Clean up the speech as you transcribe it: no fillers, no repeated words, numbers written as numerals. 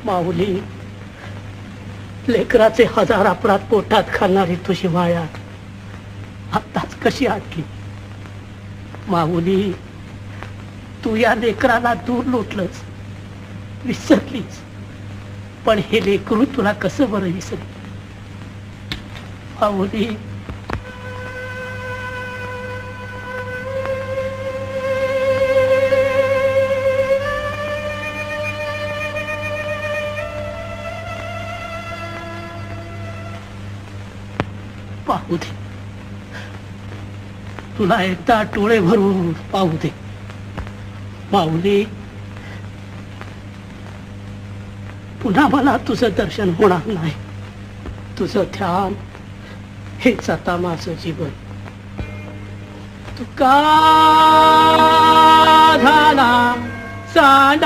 माऊली, लेकराचे हजार अपराध पोटात घालणारी तुझी माया आताच कशी आटली? माऊली, तू या लेकराला दूर लोटलंस, विसरलीस, पण हे लेकरू तुला कसं बरं विसरली? माऊली, पाहू दे, तुला एकदा डोळे भरून पाहू दे. माऊली, पुन्हा मला तुझं दर्शन होणार नाही. तुझं ध्यान हेच आता माझं जीवन. तुका झाला सांडा